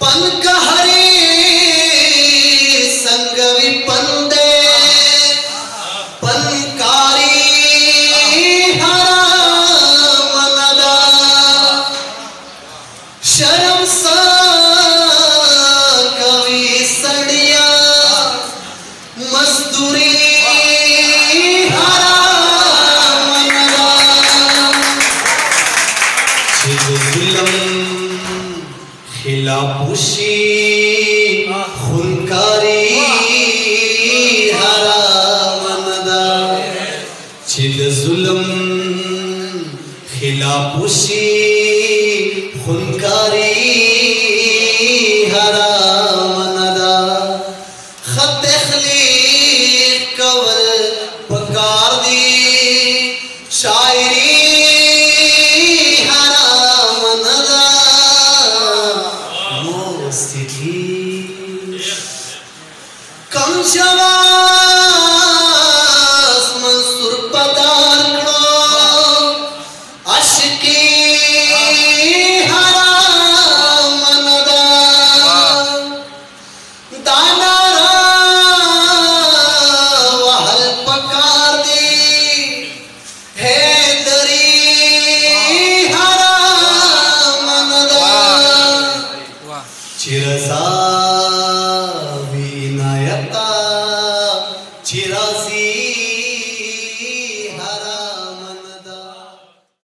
पन कहरी संगवी पंदे पनकारी हराम नदा शर्म सा कवि सड़िया मजदूरी हराम नदा खिलापुशी खुनकारी हराम नदा चिद जुल्म खिलापुशी खुनकारी हराम नदा खत तख्लीक कवल पकार दी शायरी कम जवा